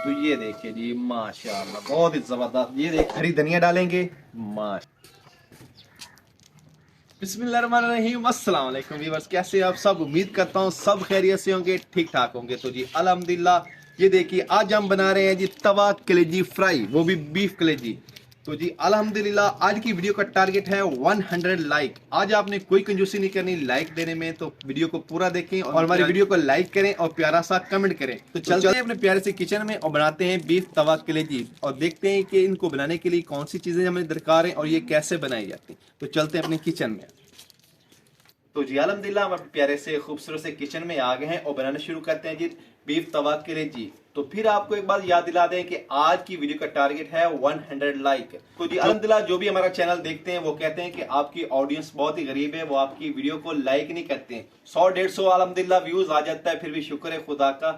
तो ये देखिए जी, माशाल्लाह बहुत ही जबरदस्त। ये देख, हरी धनिया डालेंगे। माश बिस्मिल्लाहिर्रहमानिर्रहीम। अस्सलाम वालेकुम व्यूअर्स, कैसे आप सब? उम्मीद करता हूँ सब खैरियत से होंगे, ठीक ठाक होंगे। तो जी अल्हम्दुलिल्लाह, ये देखिए आज हम बना रहे हैं जी तवा कलेजी फ्राई, वो भी बीफ कलेजी। तो जी अल्हम्दुलिल्लाह, आज की वीडियो का टारगेट है 100 लाइक। आज आपने कोई कंजूसी नहीं करनी लाइक देने में, तो वीडियो को पूरा देखें और हमारी वीडियो को लाइक करें और प्यारा सा कमेंट करें। तो चलते हैं अपने प्यारे से किचन में और बनाते हैं बीफ तवा कलेजी, और देखते हैं कि इनको बनाने के लिए कौन सी चीजें हमें दरकार है और ये कैसे बनाई जाती है। तो चलते हैं अपने किचन में। तो जी अल्हम्दुलिल्लाह, हम अपने प्यारे से खूबसूरत से किचन में आ गए हैं और बनाना शुरू करते हैं जी बीफ तवा कलेजी। तो फिर आपको एक बात याद दिला दें कि आज की वीडियो का टारगेट है 100 लाइक। तो जी अल्हम्दुलिल्लाह, जो भी हमारा चैनल देखते हैं वो कहते हैं कि आपकी ऑडियंस बहुत ही गरीब है, वो आपकी वीडियो को लाइक नहीं करते हैं। 100-150 अल्हम्दुलिल्लाह व्यूज आ जाता है, फिर भी शुक्र है खुदा का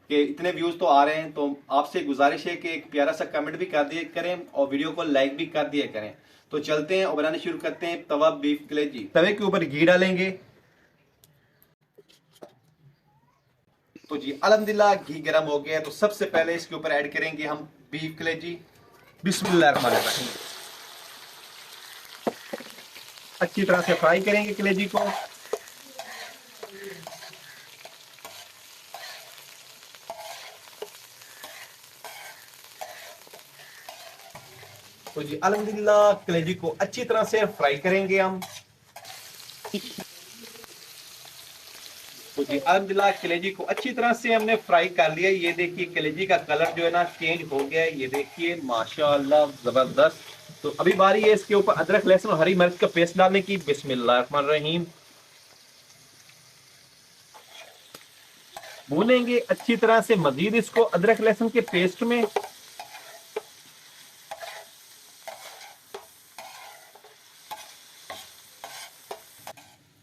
कि इतने व्यूज तो आ रहे हैं। तो आपसे गुजारिश है कि एक प्यारा सा कमेंट भी कर दिए करें और वीडियो को लाइक भी कर दिया करें। तो चलते हैं और बनाने शुरू करते हैं तवा बीफ कलेजी। तवे के ऊपर घी डालेंगे। तो जी अल्हम्दुलिल्लाह, घी गर्म हो गया। तो सबसे पहले इसके ऊपर ऐड करेंगे हम बीफ कलेजी। बिस्मिल्लाहिर्रहमानिर्रहीम। अच्छी तरह से फ्राई करेंगे कलेजी को। तो जी अल्हम्दुलिल्लाह, कलेजी को अच्छी तरह से फ्राई करेंगे हम। तो जी अल्हम्दुलिल्लाह, कलेजी को अच्छी तरह से हमने फ्राई कर लिया। ये देखिए कलेजी का कलर जो है ना चेंज हो गया है, ये देखिए माशाल्लाह जबरदस्त। तो अभी बारी है इसके ऊपर अदरक लहसुन और हरी मिर्च का पेस्ट डालने की। बिस्मिल्लाहिर्रहमानिर्रहीम। भूनेंगे अच्छी तरह से मजीद इसको अदरक लहसुन के पेस्ट में।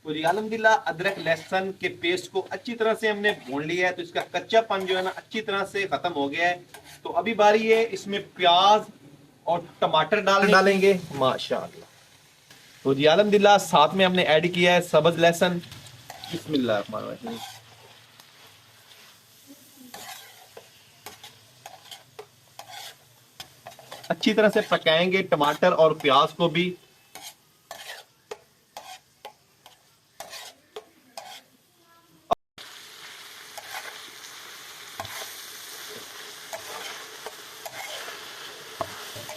तो जी अल्हम्दुलिल्लाह, अदरक लहसुन के पेस्ट को अच्छी तरह से हमने भून लिया है, तो इसका कच्चापन जो है ना अच्छी तरह से खत्म हो गया है। तो अभी बारी है इसमें प्याज और टमाटर डालेंगे। माशाल्लाह। तो जी अल्हम्दुलिल्लाह, साथ में हमने ऐड किया है सब्ज लहसुन। बिस्मिल्लाहिर्रहमानिर्रहीम। अच्छी तरह से पकाएंगे टमाटर और प्याज को भी।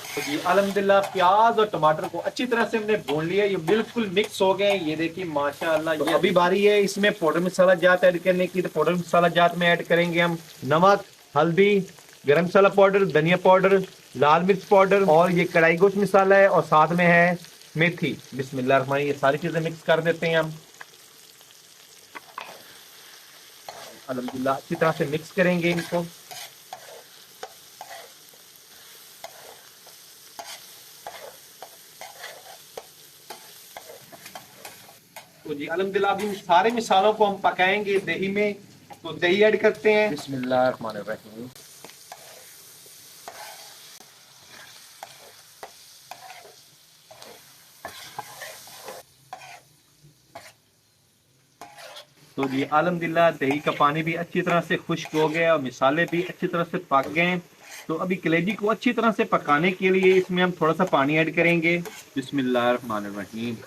तो जी अल्हम्दुलिल्लाह, प्याज और टमाटर को अच्छी तरह से हमने भून लिया, ये बिल्कुल मिक्स हो गए। ये देखिए माशाल्लाह। तो अभी बारी है इसमें पाउडर मसाला जात ऐड करने की। तो पाउडर मसाला जात में ऐड करेंगे हम नमक, हल्दी, गरम मसाला पाउडर, धनिया पाउडर, लाल मिर्च पाउडर, और ये कढ़ाई गोश्त मसाला है, और साथ में है मेथी। बिस्मिल्लाह, ये सारी चीजें मिक्स कर देते हैं हम। अल्हम्दुलिल्लाह, अच्छी तरह से मिक्स करेंगे इनको। तो जी अल्हम्दुलिल्लाह, अब इन सारे मिसालों को हम पकाएंगे दही में। तो दही ऐड करते हैं। बिस्मिल्लाहिर्रहमानिर्रहीम। तो जी अल्हम्दुलिल्लाह, दही का पानी भी अच्छी तरह से खुश्क हो गया और मिसाले भी अच्छी तरह से पक गए। तो अभी कलेजी को अच्छी तरह से पकाने के लिए इसमें हम थोड़ा सा पानी ऐड करेंगे। बिस्मिल्लाहिर्रहमानिर्रहीम।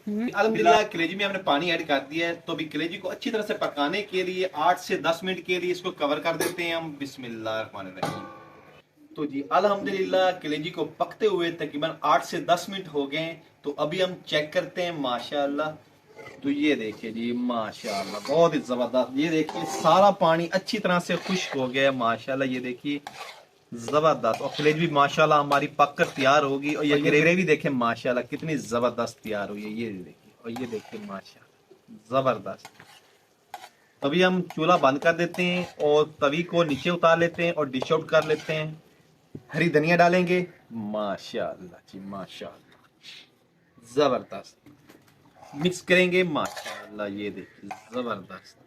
अल्हम्दुलिल्लाह, कलेजी में हमने पानी ऐड कर दिया है। तो अभी कलेजी को अच्छी तरह से पकाने के लिए 8 से 10 मिनट के लिए इसको कवर कर देते हैं हम। बिस्मिल्लाहिर्रहमानिर्रहीम। तो जी अल्हम्दुलिल्लाह, कलेजी को पकते हुए तकरीबन 8 से 10 मिनट हो गए। तो अभी हम चेक करते हैं माशाल्लाह। तो ये देखिए जी माशाल्लाह बहुत ही जबरदस्त। ये देखिए सारा पानी अच्छी तरह से खुश्क हो गया है माशाल्लाह। ये देखिए जबरदस्त, और कलेजी भी माशाल्लाह हमारी पक कर तैयार होगी। और ये ग्रेवी देखें माशाल्लाह कितनी जबरदस्त तैयार हुई है। ये देखिए, और ये देखिए माशाल्लाह जबरदस्त। तभी हम चूल्हा बंद कर देते हैं और तवी को नीचे उतार लेते हैं और डिश आउट कर लेते हैं। हरी धनिया डालेंगे। माशाल्लाह जी माशाल्लाह जबरदस्त। मिक्स करेंगे माशाल्लाह। ये देखिए जबरदस्त।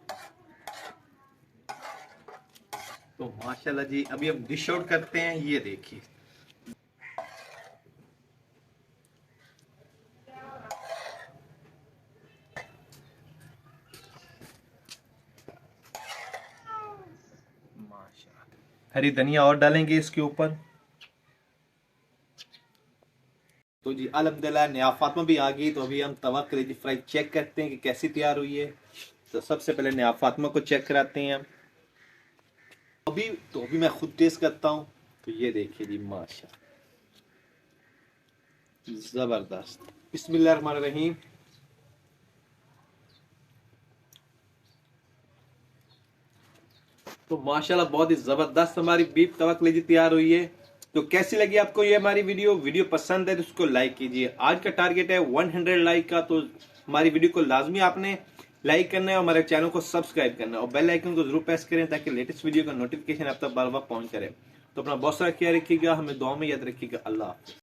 तो माशाल्लाह जी, अभी हम डिश आउट करते हैं। ये देखिए हरी धनिया और डालेंगे इसके ऊपर। तो जी अल्हम्दुलिल्लाह नया फातिमा भी आ गई। तो अभी हम तवा कलेजी फ्राई चेक करते हैं कि कैसी तैयार हुई है। तो सबसे पहले नया फातिमा को चेक कराते हैं। अभी मैं खुद टेस्ट करता हूँ। तो ये देखिए जी माशा, जबरदस्त। बिस्मिल्लाहिर्रहमानिर्रहीम। तो माशाल्लाह बहुत ही जबरदस्त हमारी बीफ तवा कलेजी तैयार हुई है। तो कैसी लगी आपको ये हमारी वीडियो पसंद है तो उसको लाइक कीजिए। आज का टारगेट है 100 लाइक का। तो हमारी वीडियो को लाजमी आपने लाइक करना है और हमारे चैनल को सब्सक्राइब करना है और बेल आइकन को जरूर प्रेस करें ताकि लेटेस्ट वीडियो का नोटिफिकेशन आप तक बार बार पहुंच करे। तो अपना बहुत सारा ख्याल रखिएगा, हमें दुआ में याद रखिएगा। अल्लाह हाफिज़।